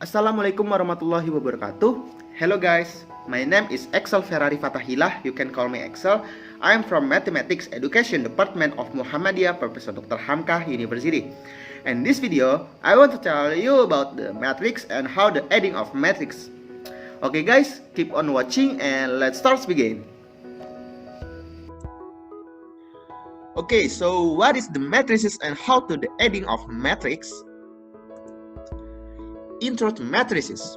Assalamualaikum warahmatullahi wabarakatuh. Hello guys, my name is Ferrari Fatahillah. You can call me Excel. I am from Mathematics Education Department of Muhammadiyah Professor Dr. Hamkah University. In this video, I want to tell you about the matrix and how the adding of matrix. Okay guys, keep on watching and let's start begin. Okay, so what is the matrices and how to the adding of matrix? Intro to matrices.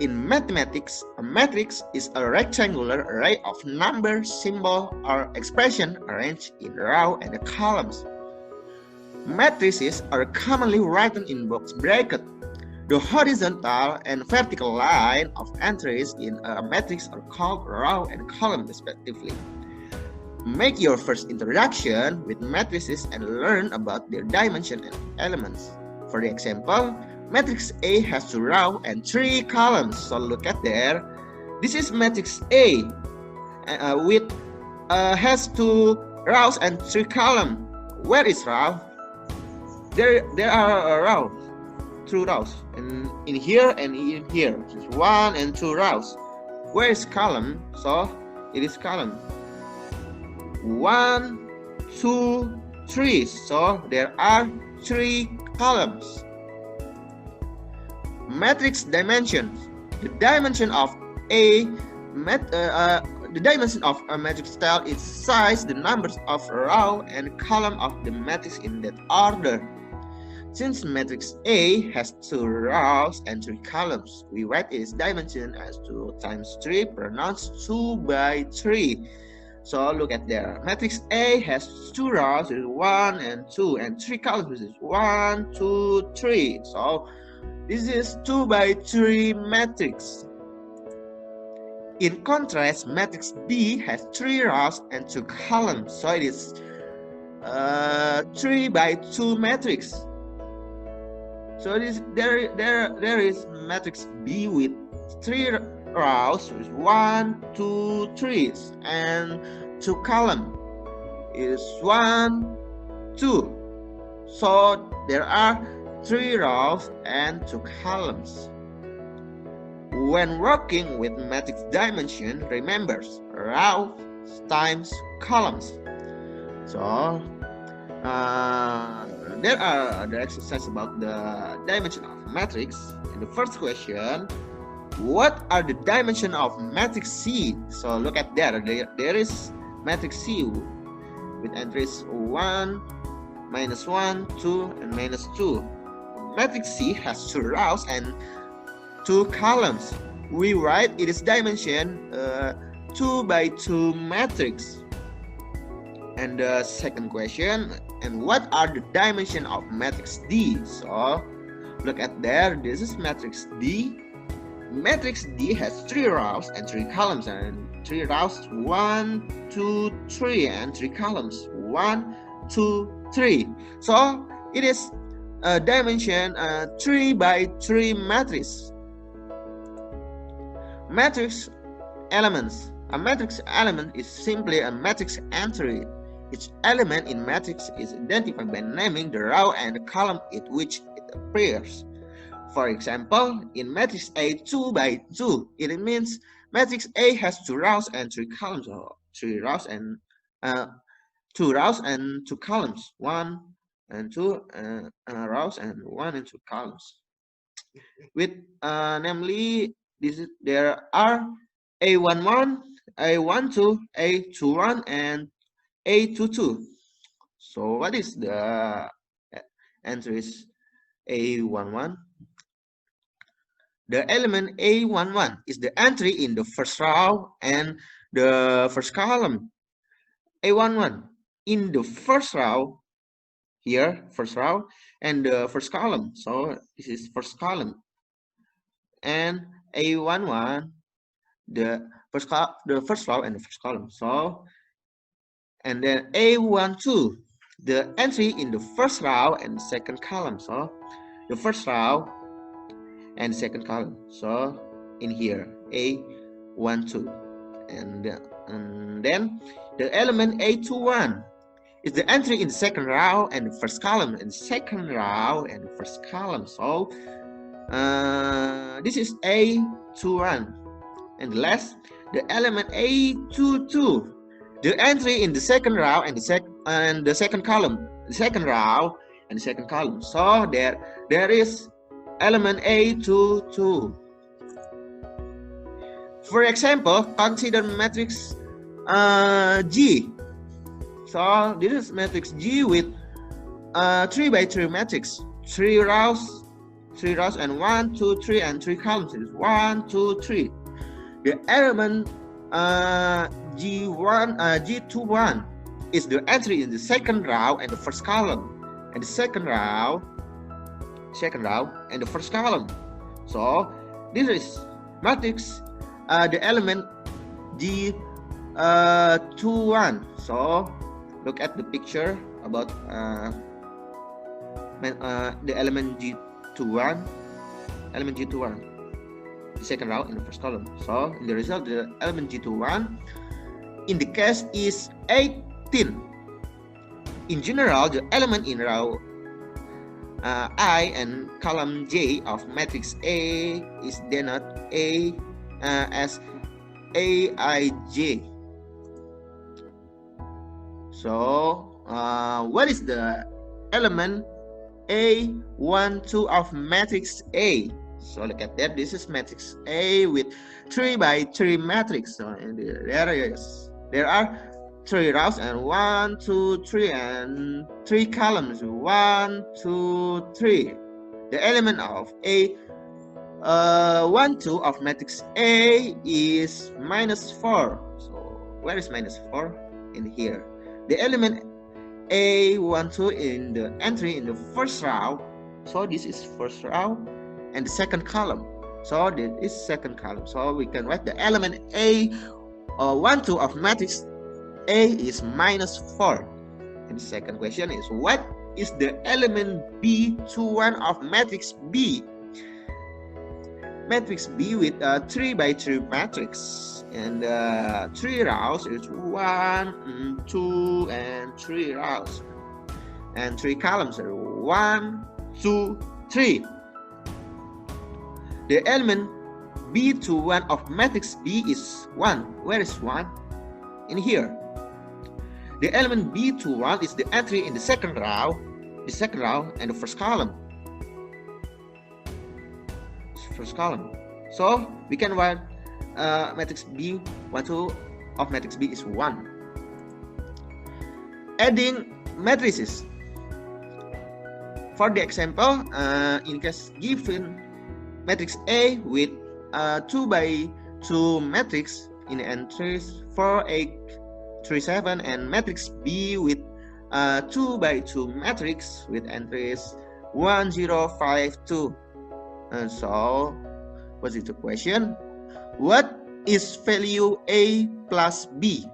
In mathematics, a matrix is a rectangular array of numbers, symbols, or expressions arranged in rows and columns. Matrices are commonly written in box brackets. The horizontal and vertical line of entries in a matrix are called row and column respectively. Make your first introduction with matrices and learn about their dimension and elements. For the example, matrix A has 2 rows and 3 columns. So look at there. This is matrix A with has 2 rows and 3 columns. Where is row? There are rows, 2 rows, and in here and in here. Just 1 and 2 rows. Where is column? So it is column. 1, 2, 3. So there are 3 columns. Matrix dimensions. The dimension of a matrix tile is size, the numbers of row and column of the matrix in that order. Since matrix A has 2 rows and 3 columns, we write its dimension as 2 times 3 pronounced 2 by 3. So look at there. Matrix A has 2 rows, which is 1 and 2, and 3 columns, which is 1, 2, 3. So this is 2 by 3 matrix. In contrast, matrix B has 3 rows and 2 columns, so it is 3 by 2 matrix. So there is matrix B with 3 rows with 1, 2, 3 and 2 columns. It is 1, 2. So there are 3 rows and 2 columns. When working with matrix dimension, remember rows times columns. So there are the exercise about the dimension of matrix. In the first question, what are the dimension of matrix C? So look at there. There is matrix C with entries 1, minus 1, 2, and minus 2. Matrix C has 2 rows and 2 columns. We write it is dimension 2 by 2 matrix. And the second question, and what are the dimension of matrix D? So look at there. This is matrix D. Matrix D has 3 rows and 3 columns, and 3 rows 1, 2, 3, and 3 columns 1, 2, 3. So it is a dimension 3 by 3 matrix. Matrix elements. A matrix element is simply a matrix entry. Each element in matrix is identified by naming the row and the column in which it appears. For example, in matrix A 2 by 2, it means matrix A has 2 rows and 3 columns, or 3 rows and 2 rows and 2 columns, 1 and 2 rows and 1 and 2 columns. With namely, there are A11, A12, A21, and A22. So what is the entries A11? The element A11 is the entry in the first row and the first column. A11 in the first row, here first row and the first column. So this is first column. And A11 the first row and the first column. So and then A12 the entry in the first row and second column. So the first row and second column. So in here A12 and then the element A21 is the entry in the second row and the first column, and second row and the first column. So This is A21, and the last, the element A22. The entry in the second row and the second column, the second row and the second column. So there is element A22. For example, consider matrix G. So this is matrix G with 3 by 3 matrix, 3 rows, and 1, 2, 3, and 3 columns. It is 1, 2, 3. The element G21 is the entry in the second row and the first column, and the second row, and the first column. So this is matrix the element G21. So look at the picture about the element G21, the second row in the first column. So in the result, the element G21 in the case is 18. In general, the element in row I and column J of matrix A is denoted as Aij. So what is the element A12 of matrix A? So look at that. This is matrix A with 3 by 3 matrix. So there are 3 rows and 1, 2, 3, and 3 columns. 1, 2, 3. The element of A12 of matrix A is -4. So where is -4? In here. The element A12 in the entry in the first row. So this is first row and the second column. So this is second column. So we can write the element A12 of matrix A is -4. And the second question is, what is the element B21 of matrix B? Matrix B with 3 by 3 matrix and 3 rows is 1, 2, and 3 rows, and 3 columns are 1, 2, 3. The element B21 of matrix B is 1. Where is 1? In here. The element B21 is the entry in the second row, and the first column. So we can write matrix B12 of matrix B is 1. Adding matrices. For the example, in case given matrix A with 2 by 2 matrix in entries 4, 8, 3, 7, and matrix B with 2 by 2 matrix with entries 1, 0, 5, 2. So what is the question? What is value A plus B?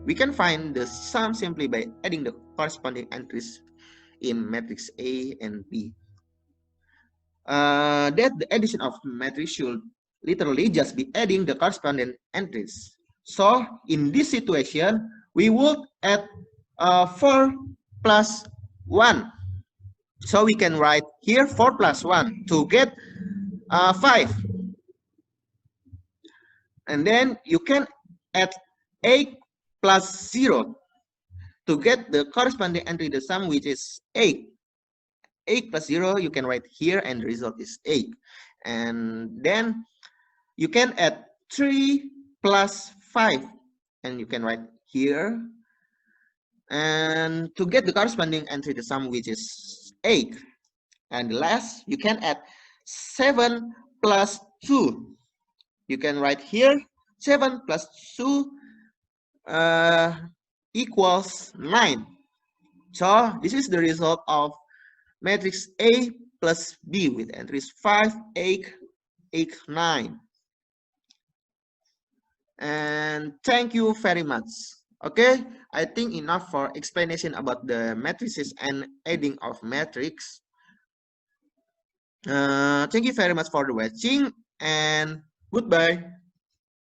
We can find the sum simply by adding the corresponding entries in matrix A and B. That the addition of matrix should literally just be adding the corresponding entries. So in this situation, we would add 4 plus 1. So we can write here 4 plus 1 to get 5. And then you can add 8 plus 0 to get the corresponding entry, the sum, which is 8. 8 plus 0 you can write here, and the result is 8. And then you can add 3 plus 5, and you can write here. And to get the corresponding entry, the sum, which is 8. And last, you can add 7 plus 2. You can write here 7 plus 2 equals 9. So this is the result of matrix A plus B with entries 5, 8, 9. And thank you very much. Okay, I think enough for explanation about the matrices and adding of matrix. Thank you very much for the watching, and goodbye.